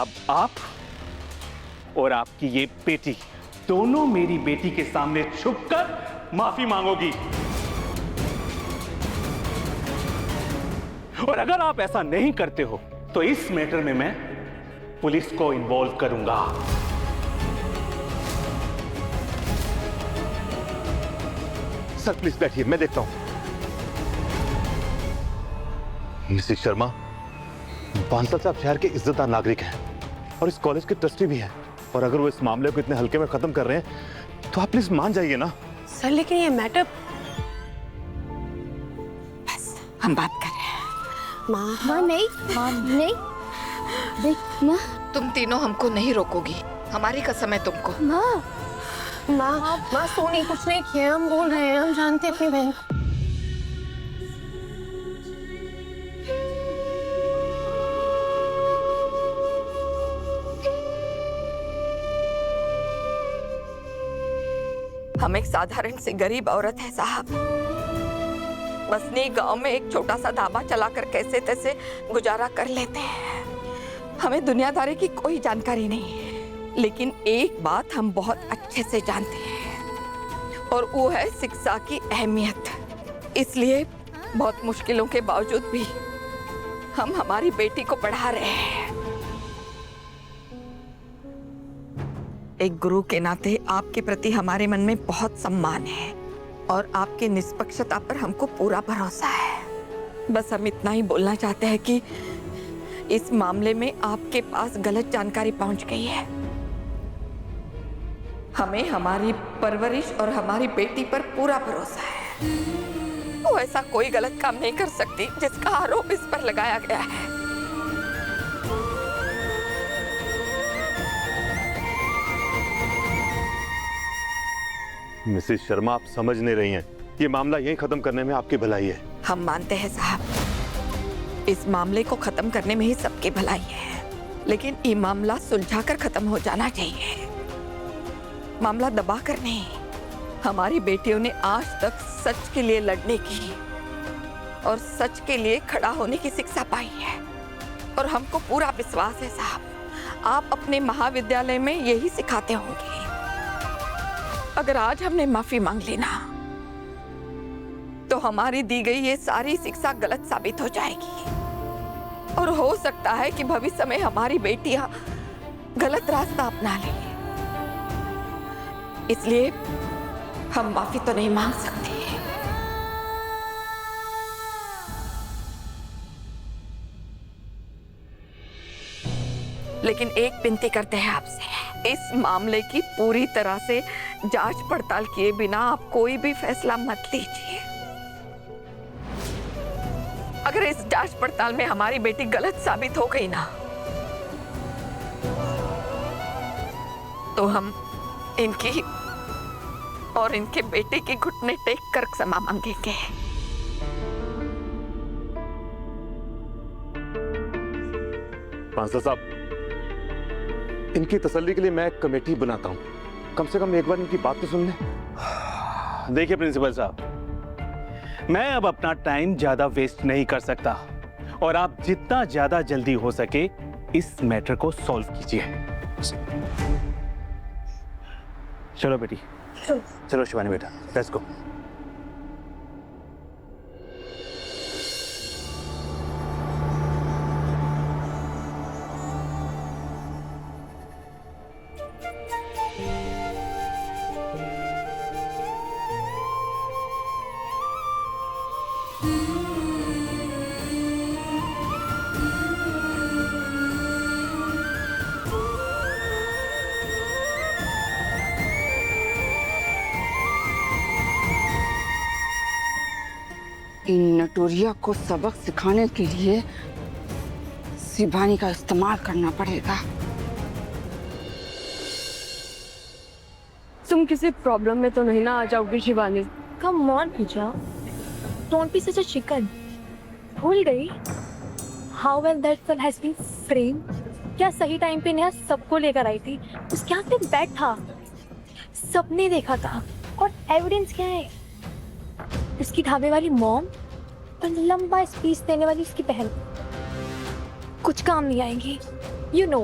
अब आप और आपकी ये बेटी दोनों मेरी बेटी के सामने झुककर माफी मांगोगी। और अगर आप ऐसा नहीं करते हो तो इस मैटर में मैं पुलिस को इन्वॉल्व करूंगा। सर प्लीज बैठिए, मैं देखता हूं। मिसेस शर्मा, बांसल साहब शहर के इज्जतदार नागरिक हैं और इस कॉलेज के ट्रस्टी भी हैं, और अगर वो इस मामले को इतने हल्के में खत्म कर रहे हैं तो आप प्लीज मान जाइए ना। सर लेकिन ये मैटर, बस हम बात कर रहे हैं। माँ नहीं, माँ नहीं, देख माँ, तुम तीनों हमको नहीं रोकोगी, हमारी कसम है तुमको। माँ सोनी कुछ नहीं किया, हम बोल रहे हैं, हम जानते हैं अपनी बहन को। हम एक साधारण सी गरीब औरत है साहब, बसनी गांव में एक छोटा सा ढाबा चलाकर कैसे तैसे गुजारा कर लेते हैं। हमें दुनियादारी की कोई जानकारी नहीं है, लेकिन एक बात हम बहुत अच्छे से जानते हैं और वो है शिक्षा की अहमियत। इसलिए बहुत मुश्किलों के बावजूद भी हम हमारी बेटी को पढ़ा रहे हैं। एक गुरु के नाते आपके प्रति हमारे मन में बहुत सम्मान है और आपकी निष्पक्षता पर हमको पूरा भरोसा है। बस हम इतना ही बोलना चाहते हैं कि इस मामले में आपके पास गलत जानकारी पहुंच गई है। हमें हमारी परवरिश और हमारी बेटी पर पूरा भरोसा है। वो ऐसा कोई गलत काम नहीं कर सकती जिसका आरोप इस पर लगाया गया है। मिसेस शर्मा, आप समझ नहीं रही हैं, ये मामला यहीं खत्म करने में आपकी भलाई है। हम मानते हैं साहब, इस मामले को खत्म करने में ही सबकी भलाई है, लेकिन ये मामला सुलझाकर खत्म हो जाना चाहिए, मामला दबाकर नहीं। हमारी बेटियों ने आज तक सच के लिए लड़ने की और सच के लिए खड़ा होने की शिक्षा पाई है, और हमको पूरा विश्वास है साहब, आप अपने महाविद्यालय में यही सिखाते होंगे। अगर आज हमने माफी मांग ली ना, तो हमारी दी गई ये सारी शिक्षा गलत साबित हो जाएगी और हो सकता है कि भविष्य में हमारी बेटियां गलत रास्ता अपना लें। इसलिए हम माफी तो नहीं मांग सकते, लेकिन एक विनती करते हैं आपसे, इस मामले की पूरी तरह से जांच पड़ताल किए बिना आप कोई भी फैसला मत लीजिए। अगर इस जांच पड़ताल में हमारी बेटी गलत साबित हो गई ना, तो हम इनकी और इनके बेटे के घुटने टेक कर क्षमा मांगेंगे। बांसल साहब, इनकी तसल्ली के लिए मैं एक कमेटी बनाता हूं, कम से कम एक बार इनकी बात तो सुन लें। देखिए प्रिंसिपल साहब, मैं अब अपना टाइम ज्यादा वेस्ट नहीं कर सकता और आप जितना ज्यादा जल्दी हो सके इस मैटर को सॉल्व कीजिए। चलो बेटी, चलो शिवानी बेटा, लेट्स गो। इन नटोरिया को सबक सिखाने के लिए शिवानी का इस्तेमाल करना पड़ेगा। तुम किसी प्रॉब्लम में तो नहीं ना आ जाओगी Shivani? Come on Pooja, don't be such a chicken. भूल गई how well that girl has been framed? क्या सही टाइम पे नेहा सबको लेकर आई थी? उसके हाथ में बैट था, सबने देखा था, और एविडेंस क्या है? उसकी ढाबे वाली मॉम और लंबा स्पीच देने वाली उसकी बहन कुछ काम नहीं आएंगी। You know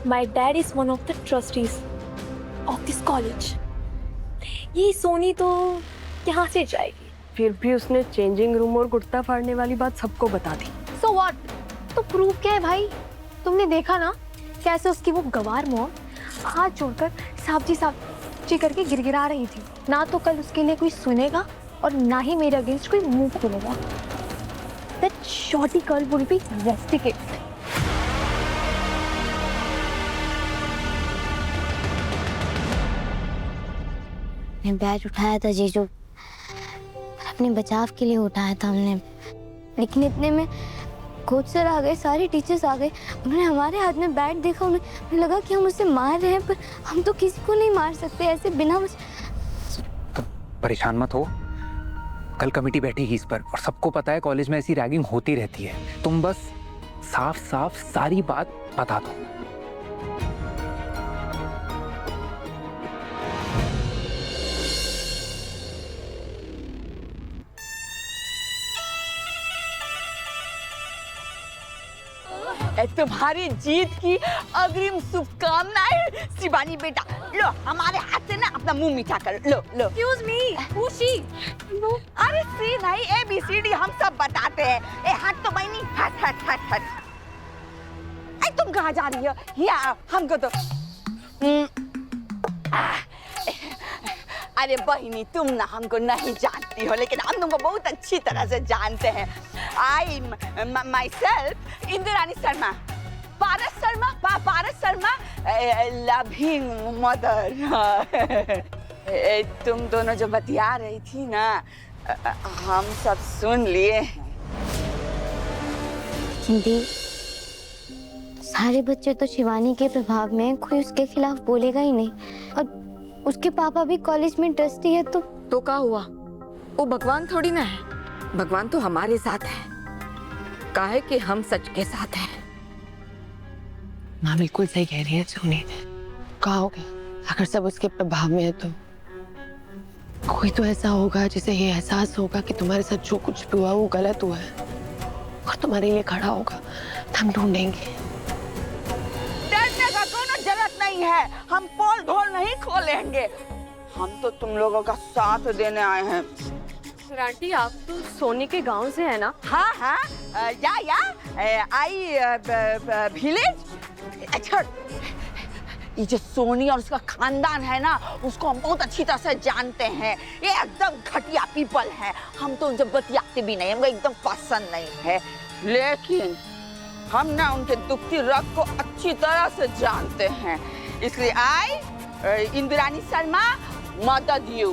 My dad is one of the trustees of this college. ये सोनी तो यहाँ से जाएगी। फिर भी उसने चेंजिंग रूम और कुर्ता फाड़ने वाली बात सबको बता दी। So what? तो प्रूफ क्या है भाई? तुमने देखा ना कैसे उसकी वो गवार मॉम हाथ जोड़कर साफ जी करके गिड़गिड़ा रही थी। ना तो कल उसके लिए कोई सुनेगा और ना ही मेरे अगेंस्ट कोई मुंह खोलेगा। That shorty girl will be investigated. ने बैट उठाया था जीजू, अपने बचाव के लिए उठाया था हमने, लेकिन इतने में कोच सर आ गए, सारे टीचर्स आ गए। उन्होंने हमारे हाथ में बैट देखा, उन्हें लगा कि हम उसे मार रहे हैं, पर हम तो किसी को नहीं मार सकते ऐसे बिना तो परेशान मत हो, कल कमेटी बैठेगी इस पर, और सबको पता है कॉलेज में ऐसी रैगिंग होती रहती है। तुम बस साफ साफ सारी बात बता दो। तुम्हारी जीत की अग्रिम शुभकामनाएं शिवानी बेटा। लो हमारे हाथ से ना अपना मुंह मीठा कर लो। लो Excuse me, who's she? अरे सी नहीं ABCD हम सब बताते हैं। ए हट तो बहनी, हट हट हट हट। ए तुम कहाँ जा रही हो? या हमको तो अरे बहनी तुम ना हमको नहीं जानती हो, लेकिन हम तुमको बहुत अच्छी तरह से जानते हैं। I myself Indirani Sharma, Paras Sharma, Paras Sharma, loving mother. तुम दोनों जो बतिया रही थी ना, हम सब सुन लिए। हिंदी सारे बच्चे तो शिवानी के प्रभाव में, कोई उसके खिलाफ बोलेगा ही नहीं, और उसके पापा भी कॉलेज में ट्रस्टी है। तो क्या हुआ? वो भगवान थोड़ी ना है, भगवान तो हमारे साथ है। काहे कि हम सच के साथ हैं। माँ बिल्कुल सही कह रही है सोनी। कहा होगा अगर सब उसके प्रभाव में है तो कोई तो ऐसा होगा जिसे ये एहसास होगा कि तुम्हारे साथ जो कुछ भी हुआ वो गलत हुआ है, और तुम्हारे लिए खड़ा होगा। हम ढूंढेंगे। डरने का कोई जरूरत नहीं है, हम पोल ढोल नहीं खोलेंगे। हम तो तुम लोगों का साथ देने आए हैं। आंटी आप तो सोनी के गांव से है ना? हाँ हाँ, या आई विलेज। अच्छा ये जो सोनी और उसका खानदान है ना, उसको हम बहुत अच्छी तरह से जानते हैं। ये एकदम घटिया पीपल है, हम तो उनसे बतियाते भी नहीं, हमको एकदम पसंद नहीं है। लेकिन हम ना उनके दुखती रग को अच्छी तरह से जानते हैं, इसलिए आई इंदिरानी शर्मा मदद यू।